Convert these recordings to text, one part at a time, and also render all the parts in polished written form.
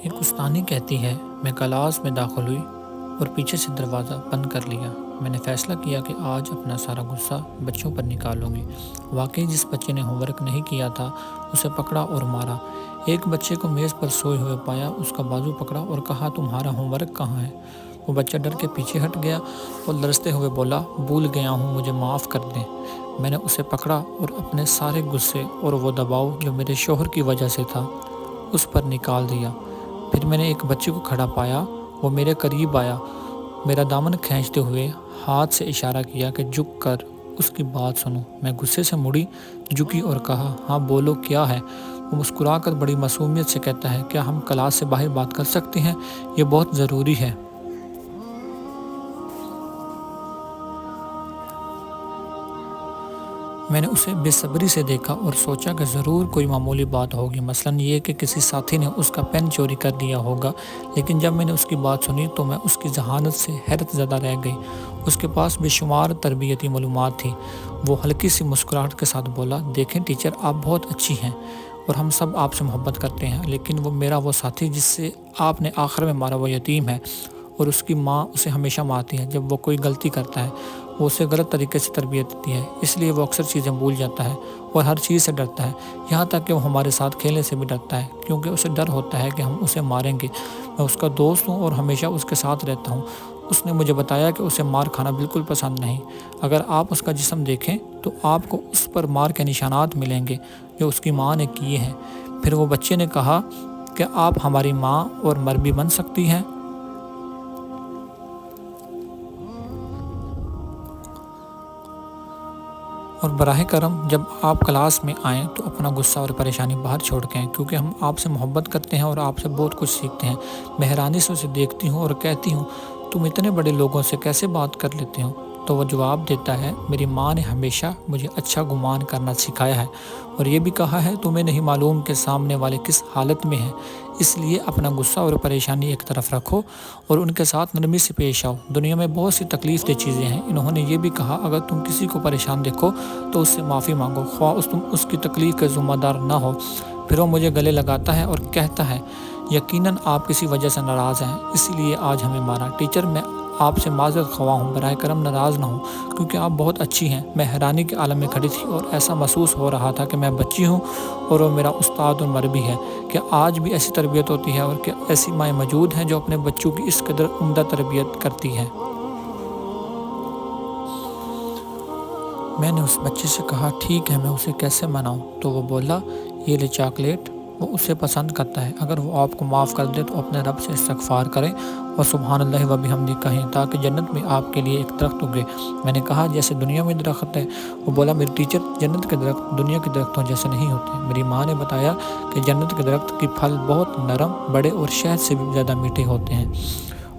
ایک استانی کہتی ہے، میں کلاس میں داخل ہوئی اور پیچھے سے دروازہ بند کر لیا۔ میں نے فیصلہ کیا کہ آج اپنا سارا غصہ بچوں پر نکالوں گی۔ واقعی جس بچے نے ہوم ورک نہیں کیا تھا اسے پکڑا اور مارا۔ ایک بچے کو میز پر سوئے ہوئے پایا، اس کا بازو پکڑا اور کہا، تمہارا ہوم ورک کہاں ہے؟ وہ بچہ ڈر کے پیچھے ہٹ گیا اور لرزتے ہوئے بولا، بھول گیا ہوں، مجھے معاف کر دیں۔ میں نے اسے پکڑا اور اپنے سارے غصے اور وہ دباؤ جو میرے شوہر کی وجہ سے تھا اس پر نکال دیا۔ پھر میں نے ایک بچے کو کھڑا پایا، وہ میرے قریب آیا، میرا دامن کھینچتے ہوئے ہاتھ سے اشارہ کیا کہ جھک کر اس کی بات سنو۔ میں غصے سے مڑی، جھکی اور کہا، ہاں بولو کیا ہے؟ وہ مسکرا کر بڑی معصومیت سے کہتا ہے، کیا ہم کلاس سے باہر بات کر سکتے ہیں؟ یہ بہت ضروری ہے۔ میں نے اسے بے صبری سے دیکھا اور سوچا کہ ضرور کوئی معمولی بات ہوگی، مثلاً یہ کہ کسی ساتھی نے اس کا پین چوری کر لیا ہوگا۔ لیکن جب میں نے اس کی بات سنی تو میں اس کی ذہانت سے حیرت زدہ رہ گئی۔ اس کے پاس بے شمار تربیتی معلومات تھی۔ وہ ہلکی سی مسکراہٹ کے ساتھ بولا، دیکھیں ٹیچر، آپ بہت اچھی ہیں اور ہم سب آپ سے محبت کرتے ہیں، لیکن وہ ساتھی جس سے آپ نے آخر میں مارا وہ یتیم ہے اور اس کی ماں اسے ہمیشہ مارتی ہے جب وہ کوئی غلطی کرتا ہے۔ وہ اسے غلط طریقے سے تربیت دیتی ہے، اس لیے وہ اکثر چیزیں بھول جاتا ہے اور ہر چیز سے ڈرتا ہے، یہاں تک کہ وہ ہمارے ساتھ کھیلنے سے بھی ڈرتا ہے کیونکہ اسے ڈر ہوتا ہے کہ ہم اسے ماریں گے۔ میں اس کا دوست ہوں اور ہمیشہ اس کے ساتھ رہتا ہوں۔ اس نے مجھے بتایا کہ اسے مار کھانا بالکل پسند نہیں۔ اگر آپ اس کا جسم دیکھیں تو آپ کو اس پر مار کے نشانات ملیں گے جو اس کی ماں نے کیے ہیں۔ پھر وہ بچے نے کہا، کہ آپ ہماری ماں اور مر بھی بن سکتی ہیں؟ اور براہ کرم جب آپ کلاس میں آئیں تو اپنا غصہ اور پریشانی باہر چھوڑ کے آئیں، کیونکہ ہم آپ سے محبت کرتے ہیں اور آپ سے بہت کچھ سیکھتے ہیں۔ میں حیرانی سے اسے دیکھتی ہوں اور کہتی ہوں، تم اتنے بڑے لوگوں سے کیسے بات کر لیتے ہو؟ تو وہ جواب دیتا ہے، میری ماں نے ہمیشہ مجھے اچھا گمان کرنا سکھایا ہے اور یہ بھی کہا ہے، تمہیں نہیں معلوم کہ سامنے والے کس حالت میں ہیں، اس لیے اپنا غصہ اور پریشانی ایک طرف رکھو اور ان کے ساتھ نرمی سے پیش آؤ۔ دنیا میں بہت سی تکلیف دہ چیزیں ہیں۔ انہوں نے یہ بھی کہا، اگر تم کسی کو پریشان دیکھو تو اس سے معافی مانگو، خواہ تم اس کی تکلیف کے ذمہ دار نہ ہو۔ پھر وہ مجھے گلے لگاتا ہے اور کہتا ہے، یقیناً آپ کسی وجہ سے ناراض ہیں، اسی لیے آج ہمیں مارا۔ ٹیچر، میں آپ سے معذرت خواہ ہوں، براہ کرم ناراض نہ ہوں، کیونکہ آپ بہت اچھی ہیں۔ میں حیرانی کے عالم میں کھڑی تھی اور ایسا محسوس ہو رہا تھا کہ میں بچی ہوں اور وہ میرا استاد اور مربی ہے۔ کیا آج بھی ایسی تربیت ہوتی ہے اور کیا ایسی مائیں موجود ہیں جو اپنے بچوں کی اس قدر عمدہ تربیت کرتی ہیں؟ میں نے اس بچے سے کہا، ٹھیک ہے، میں اسے کیسے مناؤں؟ تو وہ بولا، یہ لے چاکلیٹ، وہ اسے پسند کرتا ہے۔ اگر وہ آپ کو معاف کر دے تو اپنے رب سے استغفار کریں اور سبحان اللہ و بحمدہ کہیں تاکہ جنت میں آپ کے لیے ایک درخت اگے۔ میں نے کہا، جیسے دنیا میں درخت ہے؟ وہ بولا، میری ٹیچر، جنت کے درخت دنیا کے درختوں جیسے نہیں ہوتے۔ میری ماں نے بتایا کہ جنت کے درخت کے پھل بہت نرم، بڑے اور شہد سے بھی زیادہ میٹھے ہوتے ہیں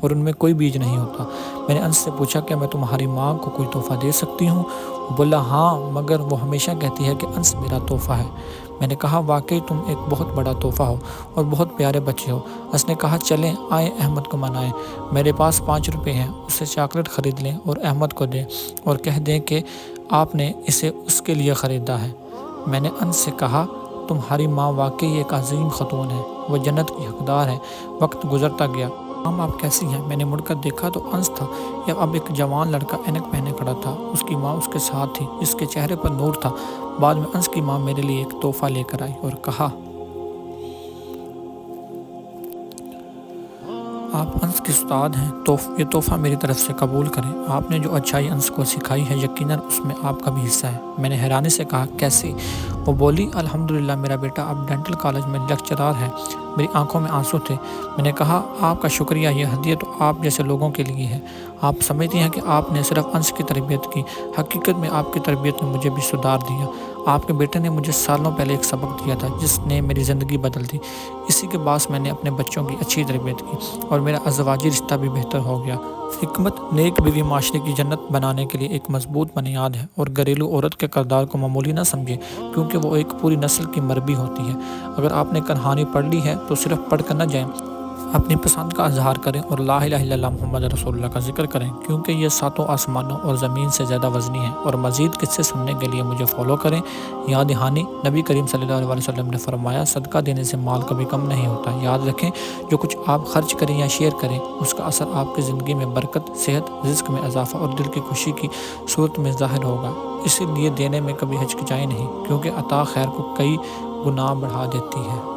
اور ان میں کوئی بیج نہیں ہوتا۔ میں نے انس سے پوچھا، کیا میں تمہاری ماں کو کوئی تحفہ دے سکتی ہوں؟ وہ بولا، ہاں، مگر وہ ہمیشہ کہتی ہے کہ انس میرا تحفہ ہے۔ میں نے کہا، واقعی تم ایک بہت بڑا تحفہ ہو اور بہت پیارے بچے ہو۔ انس نے کہا، چلیں آئیں احمد کو منائیں، میرے پاس 5 روپے ہیں، اسے چاکلیٹ خرید لیں اور احمد کو دیں اور کہہ دیں کہ آپ نے اسے اس کے لیے خریدا ہے۔ میں نے انس سے کہا، تمہاری ماں واقعی ایک عظیم خاتون ہے، وہ جنت کی حقدار ہے۔ وقت گزرتا گیا۔ مام، آپ کیسی ہیں؟ میں نے مڑ کر دیکھا تو انس تھا۔ اب ایک جوان لڑکا اینک پہنے کھڑا تھا، اس کی ماں اس کے ساتھ تھی، جس کے چہرے پر نور تھا۔ بعد میں انس کی ماں میرے لیے ایک تحفہ لے کر آئی اور کہا، آپ انس کے استاد ہیں، یہ تحفہ میری طرف سے قبول کریں۔ آپ نے جو اچھائی انس کو سکھائی ہے، یقیناً اس میں آپ کا بھی حصہ ہے۔ میں نے حیرانی سے کہا، کیسے؟ وہ بولی، الحمدللہ، میرا بیٹا اب ڈینٹل کالج میں لیکچرر ہے۔ میری آنکھوں میں آنسو تھے۔ میں نے کہا، آپ کا شکریہ، یہ ہدیہ تو آپ جیسے لوگوں کے لیے ہے۔ آپ سمجھتی ہیں کہ آپ نے صرف انس کی تربیت کی، حقیقت میں آپ کی تربیت نے مجھے بھی سدھار دیا۔ آپ کے بیٹے نے مجھے سالوں پہلے ایک سبق دیا تھا جس نے میری زندگی بدل دی۔ اسی کے باعث میں نے اپنے بچوں کی اچھی تربیت کی اور میرا ازدواجی رشتہ بھی بہتر ہو گیا۔ حکمت، نیک بیوی معاشرے کی جنت بنانے کے لیے ایک مضبوط بنیاد ہے، اور گھریلو عورت کے کردار کو معمولی نہ سمجھیں، کیونکہ وہ ایک پوری نسل کی مربی ہوتی ہے۔ اگر آپ نے کہانی پڑھ لی ہے تو صرف پڑھ کر نہ جائیں، اپنی پسند کا اظہار کریں اور لا الہ الا اللہ محمد رسول اللہ کا ذکر کریں، کیونکہ یہ ساتوں آسمانوں اور زمین سے زیادہ وزنی ہے۔ اور مزید قصے سننے کے لیے مجھے فالو کریں۔ یاد دہانی: نبی کریم صلی اللہ علیہ وسلم نے فرمایا، صدقہ دینے سے مال کبھی کم نہیں ہوتا۔ یاد رکھیں، جو کچھ آپ خرچ کریں یا شیئر کریں، اس کا اثر آپ کی زندگی میں برکت، صحت، رزق میں اضافہ اور دل کی خوشی کی صورت میں ظاہر ہوگا۔ اسی لیے دینے میں کبھی ہچکچائیں نہیں، کیونکہ عطا خیر کو کئی گنا بڑھا دیتی ہے۔